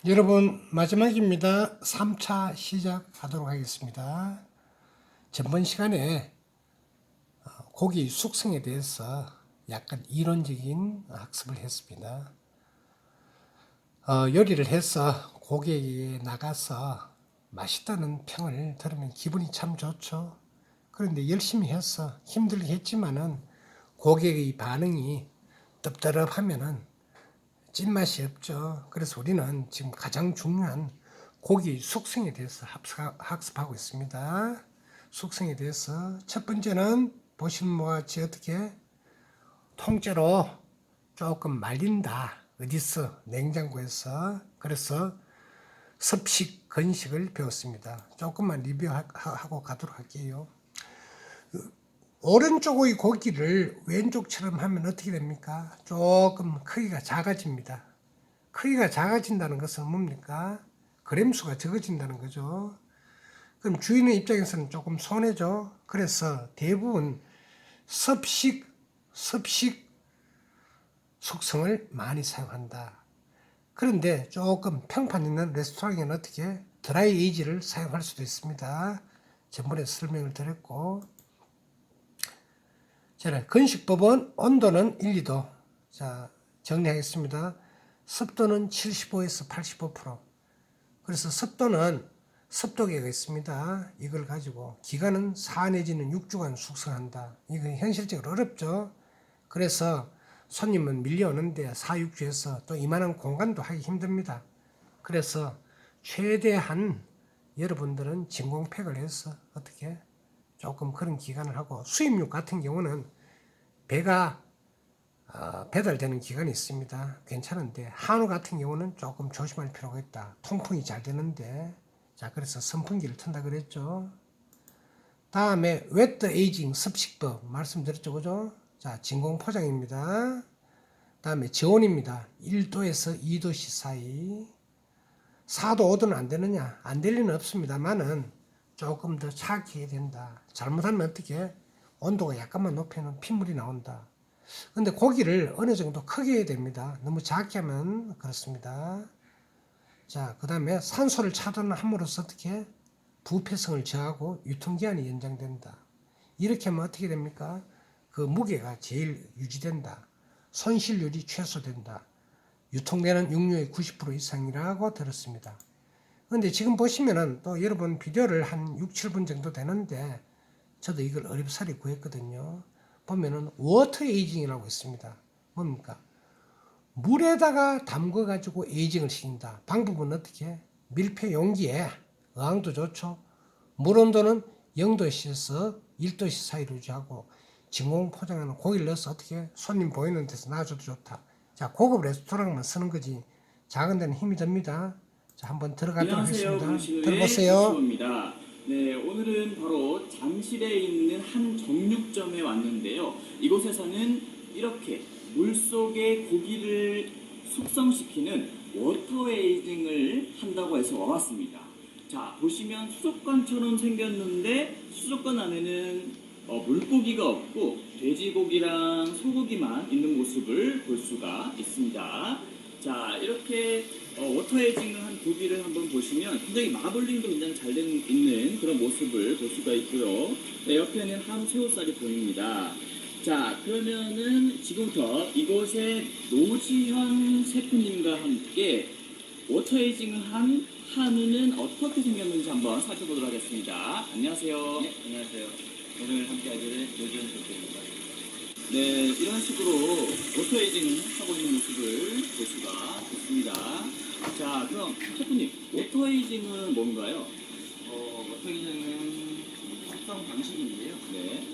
여러분 마지막입니다. 3차 시작하도록 하겠습니다. 전번 시간에 고기 숙성에 대해서 약간 이론적인 학습을 했습니다. 요리를 해서 고객에게 나가서 맛있다는 평을 들으면 기분이 참 좋죠. 그런데 열심히 해서 힘들게 했지만은 고객의 반응이 떡더럽하면은 찐맛이 없죠. 그래서 우리는 지금 가장 중요한 고기 숙성에 대해서 학습하고 있습니다. 숙성에 대해서 첫 번째는 보시는 바와 같이 어떻게 통째로 조금 말린다. 어디서? 냉장고에서. 그래서 섭식, 건식을 배웠습니다. 조금만 리뷰하고 가도록 할게요. 오른쪽의 고기를 왼쪽처럼 하면 어떻게 됩니까? 조금 크기가 작아집니다. 크기가 작아진다는 것은 뭡니까? 그램수가 적어진다는 거죠. 그럼 주인의 입장에서는 조금 손해죠. 그래서 대부분 섭식 숙성을 많이 사용한다. 그런데 조금 평판 있는 레스토랑에는 어떻게 드라이 에이지를 사용할 수도 있습니다. 전번에 설명을 드렸고, 자, 건식법은 온도는 1, 2도. 자, 정리하겠습니다. 습도는 75에서 85%. 그래서 습도는 습도계가 있습니다. 이걸 가지고 기간은 4 내지는 6주간 숙성한다. 이거 현실적으로 어렵죠. 그래서 손님은 밀려오는데 4, 6주에서 또 이만한 공간도 하기 힘듭니다. 그래서 최대한 여러분들은 진공팩을 해서 어떻게 조금 그런 기간을 하고, 수입육 같은 경우는 배가 배달되는 기간이 있습니다. 괜찮은데 한우 같은 경우는 조금 조심할 필요가 있다. 통풍이 잘 되는데, 자, 그래서 선풍기를 튼다 그랬죠. 다음에 웨트 에이징 습식법 말씀드렸죠, 그죠? 자, 진공 포장입니다. 다음에 저온입니다. 1도에서 2도씨 사이. 4도, 5도는 안 되느냐? 안 될 리는 없습니다만은 조금 더 차갑게 해야 된다. 잘못하면 어떻게? 온도가 약간만 높이면 핏물이 나온다. 근데 고기를 어느 정도 크게 해야 됩니다. 너무 작게 하면 그렇습니다. 자, 그 다음에 산소를 차단함으로써 어떻게? 부패성을 저하고 유통기한이 연장된다. 이렇게 하면 어떻게 됩니까? 그 무게가 제일 유지된다. 손실률이 최소된다. 유통되는 육류의 90% 이상이라고 들었습니다. 근데 지금 보시면은 또 여러분 비디오를 한 6, 7분 정도 되는데 저도 이걸 어렵사리 구했거든요. 보면은 워터 에이징이라고 있습니다. 뭡니까? 물에다가 담궈 가지고 에이징을 시킨다. 방법은 어떻게? 밀폐 용기에 어항도 좋죠. 물 온도는 0도씨에서 1도씨 사이로 유지하고 진공 포장하는 고기를 넣어서 어떻게 손님 보이는 데서 놔줘도 좋다. 자, 고급 레스토랑만 쓰는 거지 작은 데는 힘이 듭니다. 자, 한번 들어가도록 하겠습니다. 들어보세요. 입니다. 네, 오늘은 바로 잠실에 있는 한 정육점에 왔는데요. 이곳에서는 이렇게 물속에 고기를 숙성시키는 워터 에이징을 한다고 해서 와봤습니다. 자, 보시면 수족관처럼 생겼는데 수족관 안에는 물고기가 없고 돼지고기랑 소고기만 있는 모습을 볼 수가 있습니다. 자, 이렇게 워터 에이징을 한 고기를 한번 보시면 굉장히 마블링도 굉장히 잘 되는 있는 그런 모습을 볼 수가 있고요. 네, 옆에는 한우 새우살이 보입니다. 자, 그러면은 지금부터 이곳의 노지현 셰프님과 함께 워터 에이징을 한 한우는 어떻게 생겼는지 한번 살펴보도록 하겠습니다. 안녕하세요. 네, 안녕하세요. 오늘 함께 하기를 노지현 셰프입니다. 네, 이런 식으로 워터 에이징 하고 있는 모습을 볼 수가 있습니다. 자, 그럼 셰프님, 워터 에이징은 뭔가요? 워터 기능은 숙성 방식인데요. 네,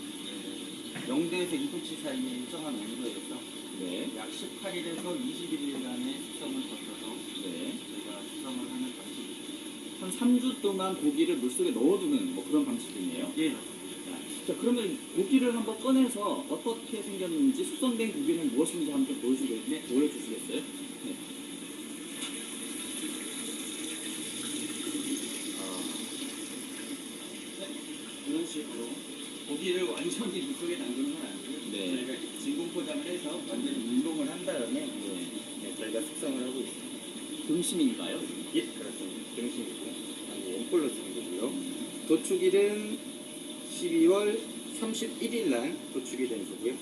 0도에서 2도씨 사이에 일정한 온도에서 네, 약 18일에서 21일간의 숙성을 거쳐서 네. 저희가 숙성을 하는 방식입니다. 한 3주 동안 고기를 물속에 넣어두는 뭐 그런 방식이네요. 예, 맞습니다. 자, 그러면 고기를 한번 꺼내서 어떻게 생겼는지 숙성된 고기는 무엇인지 한번 보여주시겠어요? 네. 이런 식으로 고기를 완전히 물속에 담그는 건 아니고요. 네. 저희가 진공 포장을 해서 완전히 운동을 한 다음에 저희가 숙성을 하고 있습니다. 3주 등심인가요? 예, 그렇습니다. 등심이고 원볼로 쓰는 거고요. 도축일은 12월 31일 날 도축이 된 거고요.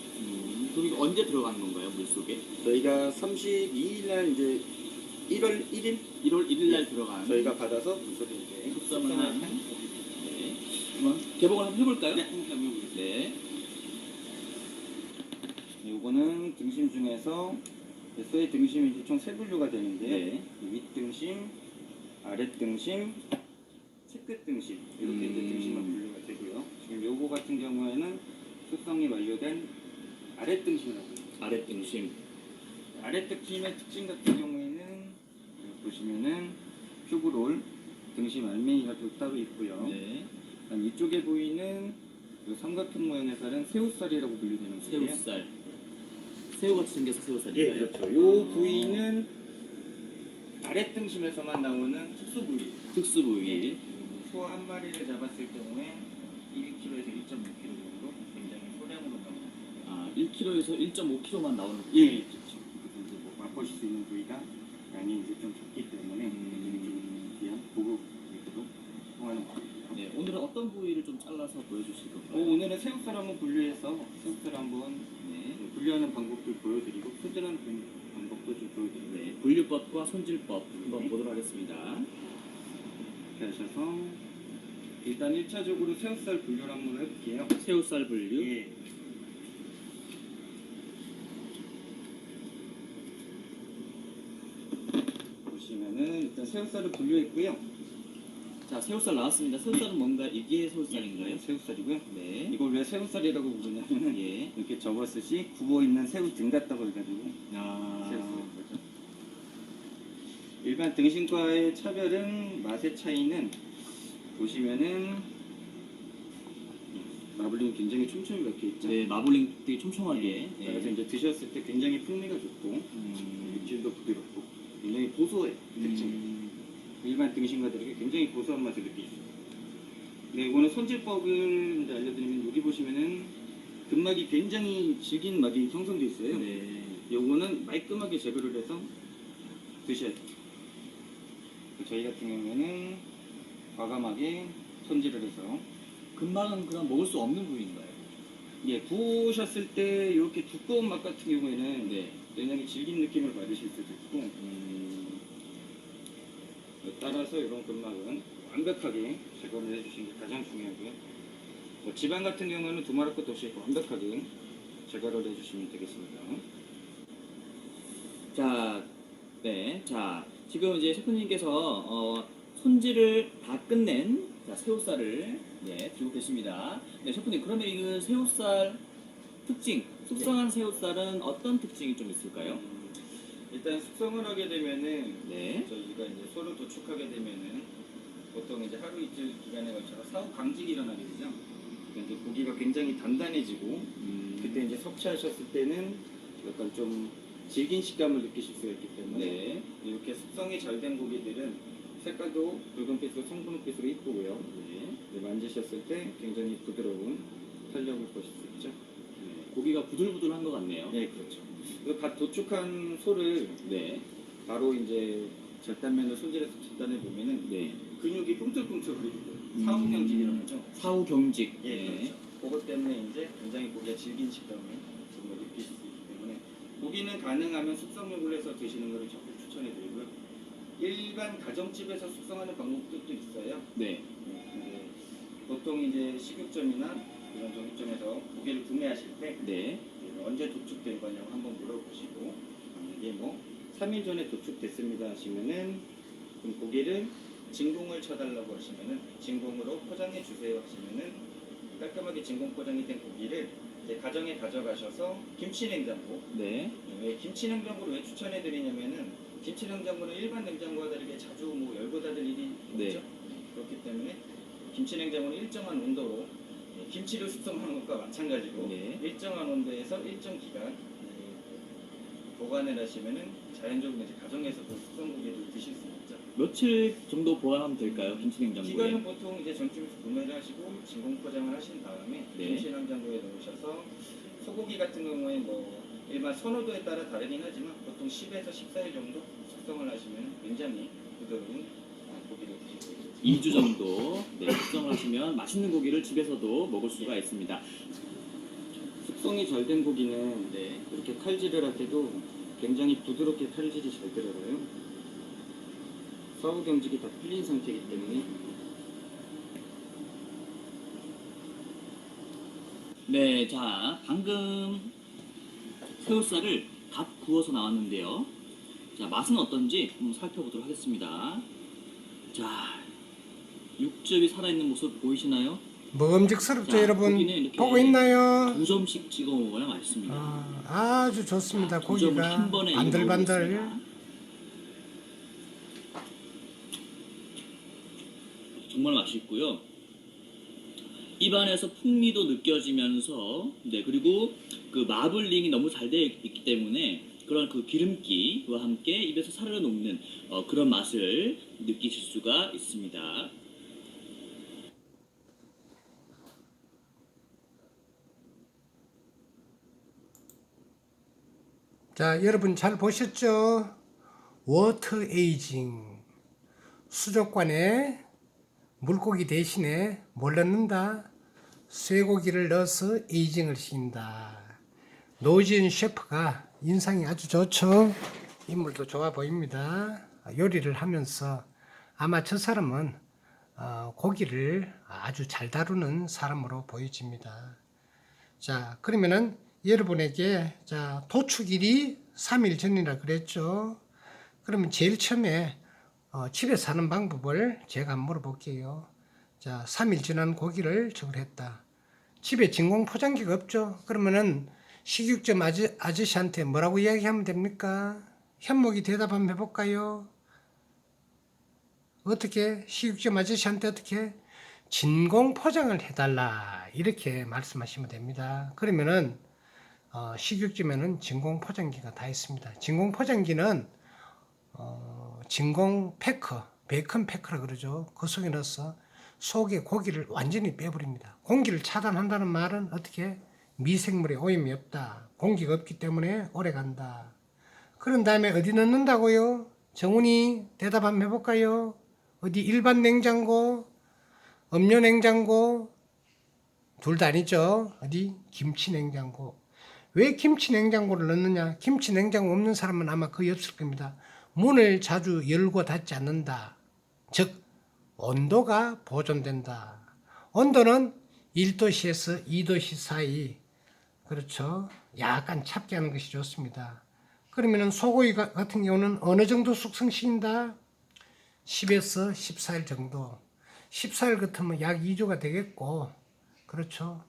그럼 이거 언제 들어가는 건가요, 물속에? 저희가 32일 날 이제 1월 1일 1월 1일 날 들어간 저희가 받아서 물속에 이제 숙성을 한 고기를. 네. 한번 개봉을 한번 해볼까요? 네, 한번 해보겠습니다. 네. 요거는 등심 중에서 소의 등심이 이제 총 세 분류가 되는데요. 네. 윗등심, 아랫등심, 채끝등심 이렇게 이제 등심만 분류가 되고요. 지금 요거 같은 경우에는 숙성이 완료된 아랫등심이라고 해요. 아랫등심. 아랫등심의 특징 같은 경우에는 보시면은 큐브롤, 등심 알맹이가 또 따로 있고요. 네. 그다음 이쪽에 보이는 요 삼각형 모양의 살은 새우살이라고 분류되는 거예요. 새우살. 새우같이 생겨서 새우살인가요? 예, 그렇죠. 요 부위는 아랫등심에서만 나오는 특수 부위. 특수 부위. 소 한 마리를 잡았을 경우에 1kg에서 1.5kg 정도 굉장히 소량으로 나옵니다. 아, 1kg에서 1.5kg만 나오는 예, 그렇죠. 그래서 이제 뭐 맛보실 수 있는 부위가 양이 이제 좀 적기 때문에 좀 귀한 고급 부위로 통하는 것 같아요. 네, 오늘은 어떤 부위를 좀 잘라서 보여주실 건가요? 오늘은 새우살 한번 분류해서 새우살 한번 네. 분류하는 방법도 보여드리고 손질하는 방법도 좀 보여드리고 네, 분류법과 손질법 한번 보도록 하겠습니다. 이렇게 하셔서 일단 1차적으로 새우살 분류를 한번 해볼게요. 새우살 분류. 예. 보시면은 일단 새우살을 분류했고요. 자, 새우살 나왔습니다. 새우살은 뭔가 이게 새우살인가요? 새우살이고요. 네. 이걸 왜 새우살이라고 부르냐면은 예. 이렇게 접었듯이 굽어 있는 새우 등 같다고 해가지고 아. 새우살인 거죠. 일반 등심과의 차별은 맛의 차이는 보시면은 마블링이 굉장히 촘촘히 박혀 있죠. 네, 마블링 되게 촘촘하게. 네. 그래서 이제 드셨을 때 굉장히 풍미가 좋고 육질도 부드럽고 굉장히 고소해요. 특징이. 일반 등심과 다르게 굉장히 고소한 맛을 느낄 수 있어요. 네, 이거는 손질법을 이제 알려드리면 여기 보시면은 근막이 굉장히 질긴 막이 형성되어 있어요. 네. 요거는 말끔하게 제거를 해서 드셔야 돼요. 저희 같은 경우에는 과감하게 손질을 해서 금방은 그럼 먹을 수 없는 부위인가요? 예, 구우셨을 때 이렇게 두꺼운 맛 같은 경우에는 네. 굉장히 질긴 느낌을 받으실 수도 있고 따라서 이런 근막은 완벽하게 제거를 해주시는 게 가장 중요하고요. 뭐 지방 같은 경우는 두말할 것도 없이 완벽하게 제거를 해주시면 되겠습니다. 자, 네. 자, 지금 이제 셰프님께서 손질을 다 끝낸 자, 새우살을 네, 들고 계십니다. 네, 셰프님, 그러면 이 새우살 특징, 숙성한 새우살은 어떤 특징이 좀 있을까요? 일단 숙성을 하게 되면은 네. 저희가 이제 소를 도축하게 되면은 보통 이제 하루 이틀 기간에 걸쳐서 사후 강직이 일어나게 되죠. 그러니까 이제 고기가 굉장히 단단해지고 그때 이제 섭취하셨을 때는 약간 좀 질긴 식감을 느끼실 수가 있기 때문에 네. 이렇게 숙성이 잘 된 고기들은 색깔도 붉은빛으로 송분홍빛으로 이쁘고요. 네. 만지셨을 때 굉장히 부드러운 탄력을 보실 수 있죠. 네. 고기가 부들부들한 것 같네요. 네, 그렇죠. 그리고 갓 도축한 소를 네. 바로 이제 절단면을 손질해서 절단해 보면은 네. 근육이 꿈틀꿈틀거리고 사후경직이라고 하죠. 사후 경직. 예, 네. 그렇죠. 그것 때문에 이제 굉장히 고기가 질긴 식감을 정말 느끼실 수 있기 때문에 고기는 가능하면 숙성육을 해서 드시는 것을 적극 추천해 드리고요. 일반 가정집에서 숙성하는 방법들도 있어요. 네. 근데 보통 이제 식육점이나 이런 정육점에서 고기를 구매하실 때 네. 언제 도축된 거냐고 한번 물어보시고 이게 뭐 3일 전에 도축됐습니다 하시면은 그럼 고기를 진공을 쳐달라고 하시면은 진공으로 포장해 주세요 하시면은 깔끔하게 진공 포장이 된 고기를 이제 가정에 가져가셔서 김치 냉장고. 네. 왜 김치 냉장고를 왜 추천해 드리냐면은 김치 냉장고는 일반 냉장고와 다르게 자주 뭐 열고 닫을 일이 네. 없죠. 그렇기 때문에 김치 냉장고는 일정한 온도로 김치를 숙성하는 것과 마찬가지로 네. 일정한 온도에서 일정 기간 보관을 하시면은 자연적으로 이제 가정에서도 숙성 고기를 드실 수 있죠. 며칠 정도 보관하면 될까요? 김치 냉장고에. 기간은 보통 이제 전집에서 구매를 하시고 진공 포장을 하신 다음에 네. 김치 냉장고에 넣으셔서 소고기 같은 경우에 뭐 일반 선호도에 따라 다르긴 하지만 보통 10에서 14일 정도 숙성을 하시면 굉장히 굉장히 부드러운 고기를 드실 수 있습니다. 2주 정도 숙성을 하시면 맛있는 고기를 집에서도 먹을 수가 있습니다. 숙성이 잘 된 고기는 네. 이렇게 칼질을 할 때도 굉장히 부드럽게 칼질이 잘 들어가요. 사후 경직이 다 풀린 상태이기 때문에 네, 자, 방금 새우살을 갓 구워서 나왔는데요. 자, 맛은 어떤지 한번 살펴보도록 하겠습니다. 자, 육즙이 살아있는 모습 보이시나요? 먹음직스럽죠, 자, 여러분? 고기는 이렇게 보고 있나요? 2점씩 찍어 먹어야 맛있습니다. 아주 좋습니다. 두 점을 고기가 한 번에 반들반들. 먹어보겠습니다. 정말 맛있고요. 입안에서 풍미도 느껴지면서, 네, 그리고 그 마블링이 너무 잘 되어 있기 때문에 그런 그 기름기와 함께 입에서 사르르 녹는 그런 맛을 느끼실 수가 있습니다. 자, 여러분 잘 보셨죠? 워터 에이징. 수족관에 물고기 대신에 뭘 넣는다? 쇠고기를 넣어서 에이징을 시킨다. 노지은 셰프가 인상이 아주 좋죠? 인물도 좋아 보입니다. 요리를 하면서 아마 저 사람은 고기를 아주 잘 다루는 사람으로 보여집니다. 자, 그러면은 여러분에게 자, 도축일이 3일 전이라 그랬죠. 그러면 제일 처음에 집에서 하는 방법을 제가 한번 물어볼게요. 자, 3일 지난 고기를 저걸 했다. 집에 진공 포장기가 없죠. 그러면은 식육점 아저씨한테 뭐라고 이야기하면 됩니까? 현목이 대답 한번 해볼까요? 어떻게 식육점 아저씨한테 어떻게 진공 포장을 해달라 이렇게 말씀하시면 됩니다. 그러면은 식육점에는 진공 포장기가 다 있습니다. 진공 포장기는 진공 패커, 베이컨 패커라 그러죠. 그 속에 넣어서 속에 고기를 완전히 빼버립니다. 공기를 차단한다는 말은 어떻게? 미생물에 오염이 없다. 공기가 없기 때문에 오래 간다. 그런 다음에 어디 넣는다고요? 정훈이 대답 한번 해볼까요? 어디 일반 냉장고, 음료 냉장고, 둘 다 아니죠. 어디? 김치 냉장고. 왜 김치 냉장고를 넣느냐? 김치 냉장고 없는 사람은 아마 거의 없을 겁니다. 문을 자주 열고 닫지 않는다. 즉 온도가 보존된다. 온도는 1도씨에서 2도씨 사이, 그렇죠. 약간 찹게 하는 것이 좋습니다. 그러면 소고기 같은 경우는 어느 정도 숙성시킨다? 10에서 14일 정도. 14일 같으면 약 2주가 되겠고, 그렇죠.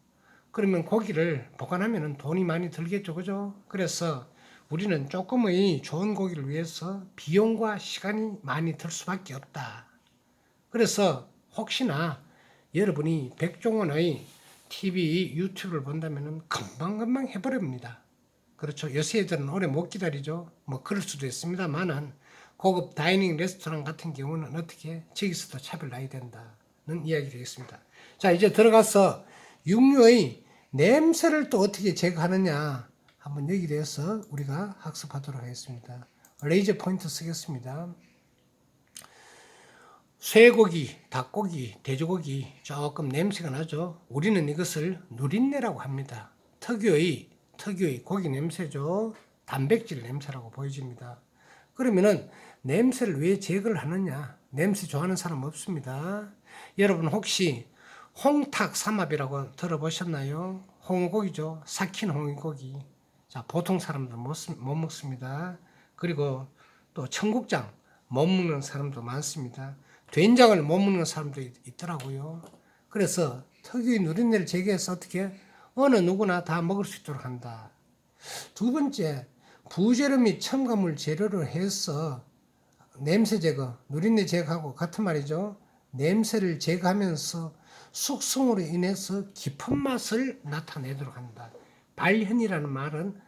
그러면 고기를 보관하면 돈이 많이 들겠죠, 그죠? 그래서 우리는 조금의 좋은 고기를 위해서 비용과 시간이 많이 들 수밖에 없다. 그래서 혹시나 여러분이 백종원의 TV, 유튜브를 본다면 금방금방 해버립니다. 그렇죠. 요새 애들은 오래 못 기다리죠. 뭐 그럴 수도 있습니다만은 고급 다이닝 레스토랑 같은 경우는 어떻게 저기서도 차별 나야 된다는 이야기를 하겠습니다. 자, 이제 들어가서 육류의 냄새를 또 어떻게 제거하느냐 한번 여기에 대해서 우리가 학습하도록 하겠습니다. 레이저 포인트 쓰겠습니다. 쇠고기, 닭고기, 돼지고기 조금 냄새가 나죠. 우리는 이것을 누린내라고 합니다. 특유의 고기 냄새죠. 단백질 냄새라고 보여집니다. 그러면은 냄새를 왜 제거를 하느냐? 냄새 좋아하는 사람 없습니다. 여러분 혹시 홍탁 삼합이라고 들어보셨나요? 홍고기죠. 삭힌 홍고기. 자, 보통 사람들 못 먹습니다. 그리고 또 청국장 못 먹는 사람도 많습니다. 된장을 못 먹는 사람도 있더라고요. 그래서 특유의 누린내를 제거해서 어떻게 어느 누구나 다 먹을 수 있도록 한다. 두 번째, 부재료 및 첨가물 재료를 해서 냄새 제거, 누린내 제거하고 같은 말이죠. 냄새를 제거하면서 숙성으로 인해서 깊은 맛을 나타내도록 한다. 발현이라는 말은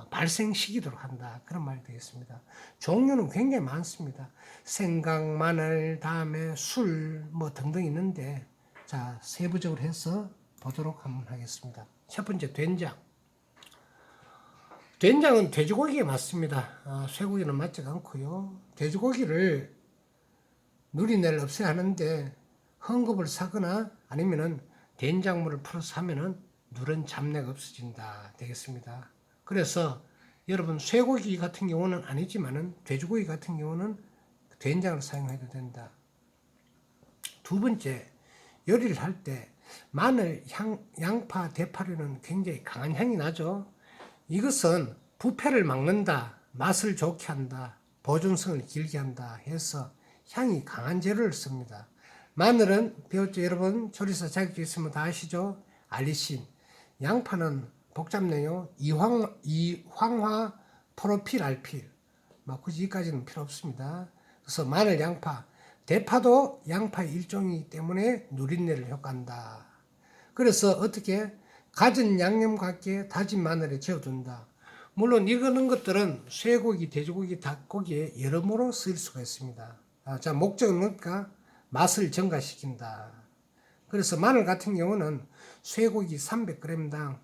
발생시키도록 한다. 그런 말이 되겠습니다. 종류는 굉장히 많습니다. 생강, 마늘, 다음에 술, 뭐 등등 있는데, 자, 세부적으로 해서 보도록 한번 하겠습니다. 첫 번째, 된장. 된장은 돼지고기에 맞습니다. 쇠고기는 맞지가 않고요. 돼지고기를 누린내를 없애야 하는데 헝겊을 사거나 아니면은 된장물을 풀어서 하면은 누런 잡내가 없어진다 되겠습니다. 그래서 여러분 쇠고기 같은 경우는 아니지만은 돼지고기 같은 경우는 된장을 사용해도 된다. 두 번째, 요리를 할 때 마늘, 양파, 대파류는 굉장히 강한 향이 나죠. 이것은 부패를 막는다, 맛을 좋게 한다, 보존성을 길게 한다 해서 향이 강한 재료를 씁니다. 마늘은 배웠죠 여러분? 조리사 자격증 있으면 다 아시죠? 알리신. 양파는 복잡네요. 이황화 프로필 알필. 굳이 이까지는 필요 없습니다. 그래서 마늘, 양파, 대파도 양파의 일종이기 때문에 누린내를 효과한다. 그래서 어떻게 갖은 양념과 함께 다진 마늘에 재워둔다. 물론 이거는 것들은 쇠고기, 돼지고기, 닭고기에 여러모로 쓰일 수가 있습니다. 자, 목적은 뭘까? 맛을 증가시킨다. 그래서 마늘 같은 경우는 쇠고기 300g당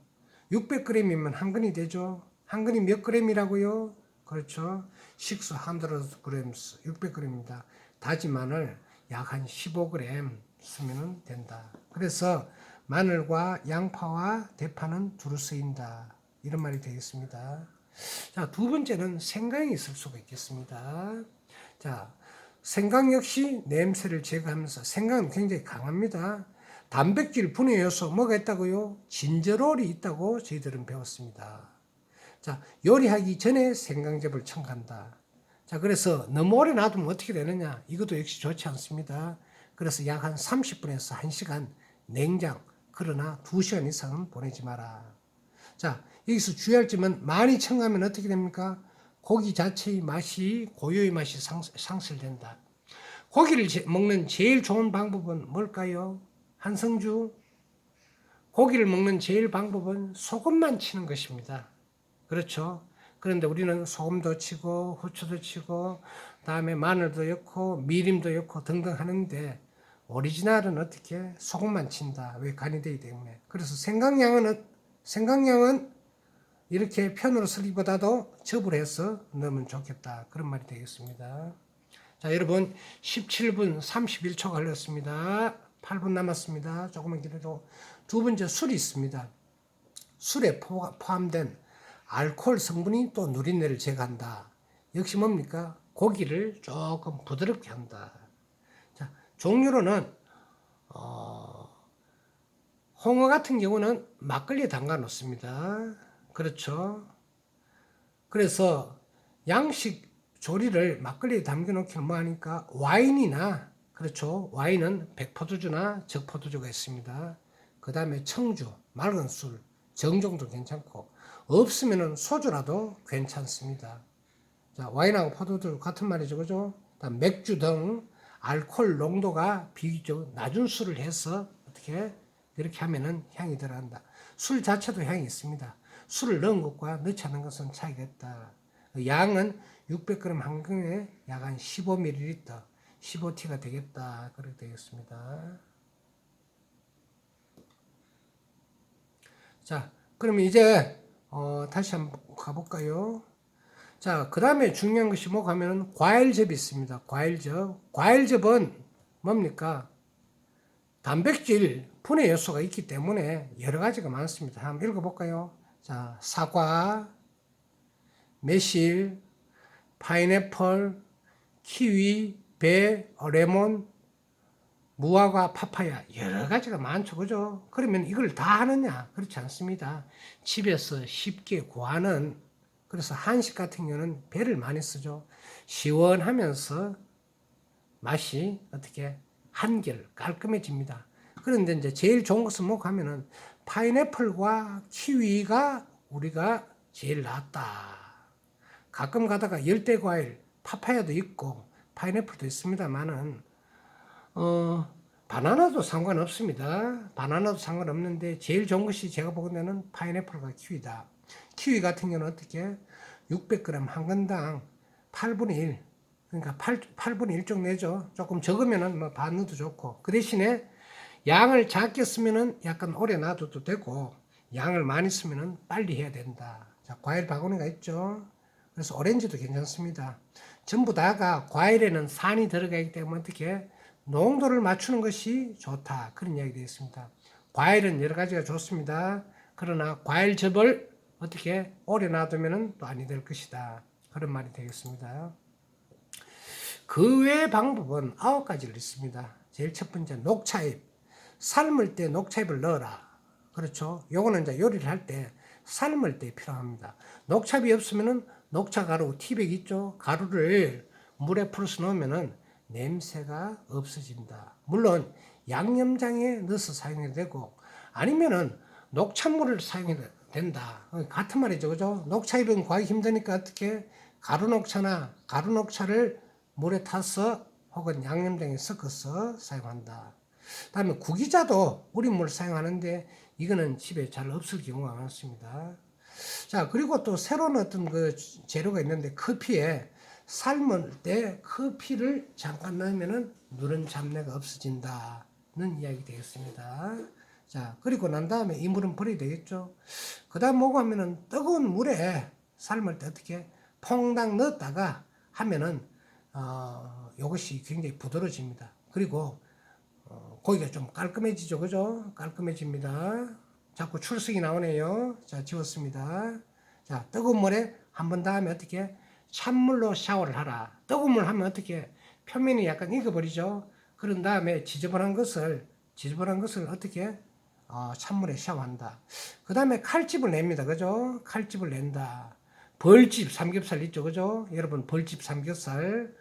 600g이면 한 근이 되죠. 한 근이 몇 g이라고요? 그렇죠. 식수 100g, 600g입니다. 다진 마늘 약 한 15g 쓰면 된다. 그래서 마늘과 양파와 대파는 두루 쓰인다. 이런 말이 되겠습니다. 자, 두 번째는 생강이 있을 수가 있겠습니다. 자, 생강 역시 냄새를 제거하면서 생강은 굉장히 강합니다. 단백질 분해 요소 뭐가 있다고요? 진저롤이 있다고 저희들은 배웠습니다. 자, 요리하기 전에 생강즙을 첨가한다. 자, 그래서 너무 오래 놔두면 어떻게 되느냐? 이것도 역시 좋지 않습니다. 그래서 약 한 30분에서 1시간 냉장, 그러나 2시간 이상은 보내지 마라. 자, 여기서 주의할 점은 많이 첨가하면 어떻게 됩니까? 고기 자체의 맛이, 고유의 맛이 상실된다. 고기를 먹는 제일 좋은 방법은 뭘까요? 한성주, 고기를 먹는 제일 방법은 소금만 치는 것입니다. 그렇죠? 그런데 우리는 소금도 치고 후추도 치고 다음에 마늘도 넣고 미림도 넣고 등등 하는데 오리지널은 어떻게? 소금만 친다. 왜? 간이 되기 때문에. 그래서 생강량은 이렇게 편으로 쓰기보다도 접을 해서 넣으면 좋겠다. 그런 말이 되겠습니다. 자, 여러분 17분 31초 걸렸습니다. 8분 남았습니다. 조금만 기다려도. 두 번째, 술이 있습니다. 술에 포함된 알코올 성분이 또 누린내를 제거한다. 역시 뭡니까? 고기를 조금 부드럽게 한다. 자, 종류로는 홍어 같은 경우는 막걸리에 담가 놓습니다. 그렇죠. 그래서 양식 조리를 막걸리에 담겨 놓기는 뭐하니까 와인이나, 그렇죠, 와인은 백포도주나 적포도주가 있습니다. 그 다음에 청주, 맑은 술, 정종도 괜찮고 없으면은 소주라도 괜찮습니다. 자, 와인하고 포도주 같은 말이죠, 그죠? 다음 맥주 등 알코올 농도가 비교적 낮은 술을 해서 어떻게 이렇게 하면은 향이 들어간다. 술 자체도 향이 있습니다. 술을 넣은 것과 넣지 않은 것은 차이가 있다. 양은 600g 한 근에 약 한 15ml, 15T가 되겠다. 그렇게 되겠습니다. 자, 그러면 이제 다시 한번 가볼까요? 자, 그 다음에 중요한 것이 뭐가 하면 과일즙이 있습니다. 과일즙은 뭡니까? 단백질 분해 요소가 있기 때문에 여러 가지가 많습니다. 한번 읽어볼까요? 자, 사과, 매실, 파인애플, 키위, 배, 레몬, 무화과, 파파야, 여러 가지가 많죠, 그죠? 그러면 이걸 다 하느냐? 그렇지 않습니다. 집에서 쉽게 구하는, 그래서 한식 같은 경우는 배를 많이 쓰죠. 시원하면서 맛이 어떻게 한결 깔끔해집니다. 그런데 이제 제일 좋은 것은 뭐가 하면은 파인애플과 키위가 우리가 제일 낫다. 가끔 가다가 열대 과일, 파파야도 있고 파인애플도 있습니다만은 바나나도 상관없습니다. 바나나도 상관없는데 제일 좋은 것이 제가 보기에는 파인애플과 키위다. 키위 같은 경우는 어떻게 600g 한 건당 8분의 1, 그러니까 8분의 1 정도 내죠. 조금 적으면은 뭐 반 넣어도 좋고, 그 대신에 양을 작게 쓰면은 약간 오래 놔둬도 되고 양을 많이 쓰면은 빨리 해야 된다. 자, 과일 바구니가 있죠. 그래서 오렌지도 괜찮습니다. 전부 다가 과일에는 산이 들어가 있기 때문에 어떻게 농도를 맞추는 것이 좋다. 그런 이야기 되어 있습니다. 과일은 여러 가지가 좋습니다. 그러나 과일즙을 어떻게 오래 놔두면 또 아니 될 것이다. 그런 말이 되겠습니다. 그 외의 방법은 9가지를 있습니다. 제일 첫 번째 녹차잎. 삶을 때 녹차잎을 넣어라. 그렇죠. 요거는 이제 요리를 할 때 삶을 때 필요합니다. 녹차잎이 없으면은 녹차 가루, 티백 있죠. 가루를 물에 풀어서 넣으면은 냄새가 없어진다. 물론 양념장에 넣어서 사용해도 되고 아니면은 녹차물을 사용해도 된다. 같은 말이죠. 그죠? 녹차잎은 구하기 힘드니까 어떻게 가루 녹차를 물에 타서 혹은 양념장에 섞어서 사용한다. 다음에 구기자도 우린 물 사용하는데 이거는 집에 잘 없을 경우가 많습니다. 자, 그리고 또 새로운 어떤 그 재료가 있는데 커피에 삶을 때 커피를 잠깐 넣으면은 누런 잡내가 없어진다는 이야기 되겠습니다. 자, 그리고 난 다음에 이 물은 버려야 되겠죠. 그 다음 뭐고 하면은 뜨거운 물에 삶을 때 어떻게 퐁당 넣었다가 하면은 이것이 굉장히 부드러워집니다. 그리고 고기가 좀 깔끔해지죠. 그죠? 깔끔해집니다. 자꾸 출석이 나오네요. 자, 지웠습니다. 자, 뜨거운 물에 한 번 다음에 어떻게 찬물로 샤워를 하라. 뜨거운 물 하면 어떻게 표면이 약간 익어버리죠. 그런 다음에 지저분한 것을 어떻게 찬물에 샤워한다. 그 다음에 칼집을 냅니다. 그죠? 칼집을 낸다. 벌집 삼겹살 있죠. 그죠? 여러분 벌집 삼겹살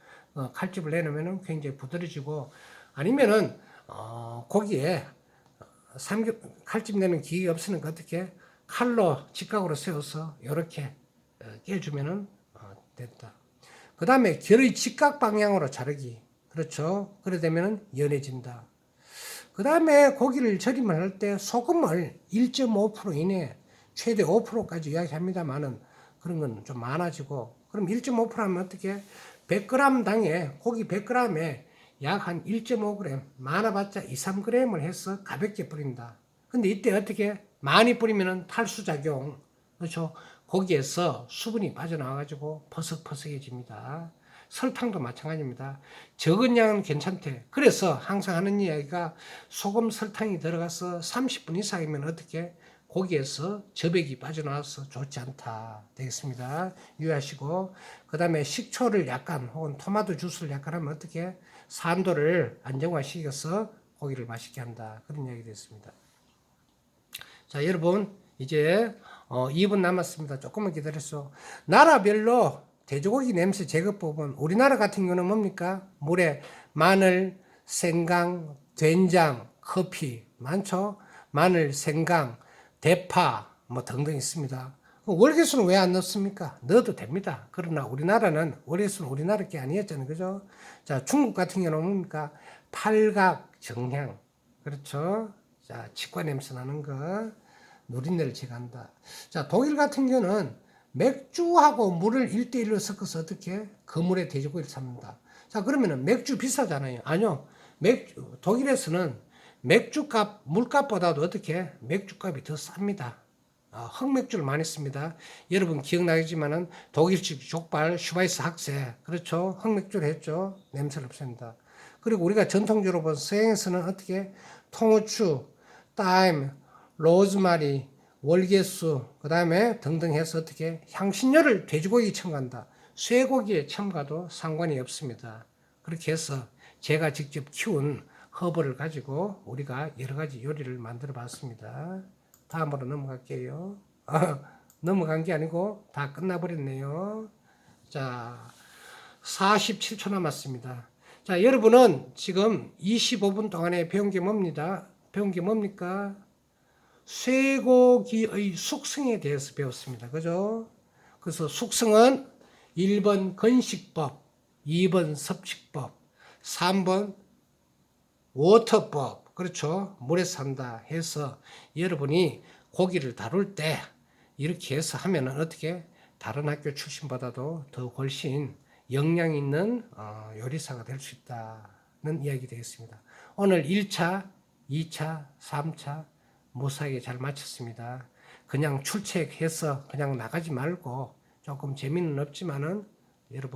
칼집을 내놓으면 굉장히 부드러지고 아니면은 고기에 칼집 내는 기계가 없으니까 어떻게 칼로 직각으로 세워서 이렇게 깨주면은 됐다. 그 다음에 결의 직각 방향으로 자르기. 그렇죠. 그래 되면은 연해진다. 그 다음에 고기를 절임을 할 때 소금을 1.5% 이내 최대 5%까지 이야기합니다만은 그런 건 좀 많아지고 그럼 1.5% 하면 어떻게 100g 당에 고기 100g에 약 한 1.5g 많아봤자 2, 3g을 해서 가볍게 뿌린다. 근데 이때 어떻게 많이 뿌리면은 탈수작용 그렇죠. 고기에서 수분이 빠져나와가지고 퍼석퍼석해집니다. 설탕도 마찬가지입니다. 적은 양은 괜찮대. 그래서 항상 하는 이야기가 소금 설탕이 들어가서 30분 이상이면 어떻게 고기에서 저백이 빠져나와서 좋지 않다 되겠습니다. 유의하시고 그 다음에 식초를 약간 혹은 토마토 주스를 약간 하면 어떻게 산도를 안정화시켜서 고기를 맛있게 한다. 그런 이야기 됐습니다. 자, 여러분 이제 2분 남았습니다. 조금만 기다렸어. 나라별로 돼지고기 냄새 제거법은 우리나라 같은 경우는 뭡니까? 물에 마늘, 생강, 된장, 커피 많죠? 마늘, 생강, 대파 뭐 등등 있습니다. 월계수는 왜 안 넣습니까? 넣어도 됩니다. 그러나 우리나라는 월계수는 우리나라 게 아니었잖아요. 그죠? 자, 중국 같은 경우는 뭡니까? 팔각, 정향. 그렇죠? 자, 치과 냄새 나는 거. 누린내를 제거한다. 자, 독일 같은 경우는 맥주하고 물을 1대1로 섞어서 어떻게? 그 물에 돼지고기를 삶는다. 자, 그러면은 맥주 비싸잖아요. 아니요. 독일에서는 맥주값, 물값보다도 어떻게? 맥주값이 더 쌉니다. 흑맥주를 많이 씁니다. 여러분 기억나겠지만은 독일식 족발, 슈바이스 학세. 그렇죠? 흑맥주를 했죠. 냄새를 없앱니다. 그리고 우리가 전통적으로 본 서양에서는 어떻게? 통후추, 타임, 로즈마리, 월계수, 그 다음에 등등 해서 어떻게 향신료를 돼지고기에 첨가한다. 쇠고기에 첨가도 상관이 없습니다. 그렇게 해서 제가 직접 키운 허브를 가지고 우리가 여러 가지 요리를 만들어 봤습니다. 다음으로 넘어갈게요. 넘어간 게 아니고 다 끝나버렸네요. 자, 47초 남았습니다. 자, 여러분은 지금 25분 동안에 배운 게 뭡니다? 배운 게 뭡니까? 쇠고기의 숙성에 대해서 배웠습니다. 그죠? 그래서 숙성은 1번 건식법, 2번 섭식법, 3번 워터법, 그렇죠? 물에 산다 해서 여러분이 고기를 다룰 때 이렇게 해서 하면은 어떻게 다른 학교 출신보다도 더 훨씬 역량 있는 요리사가 될 수 있다는 이야기 되겠습니다. 오늘 1차, 2차, 3차 무사하게 잘 마쳤습니다. 그냥 출첵해서 그냥 나가지 말고 조금 재미는 없지만은 여러분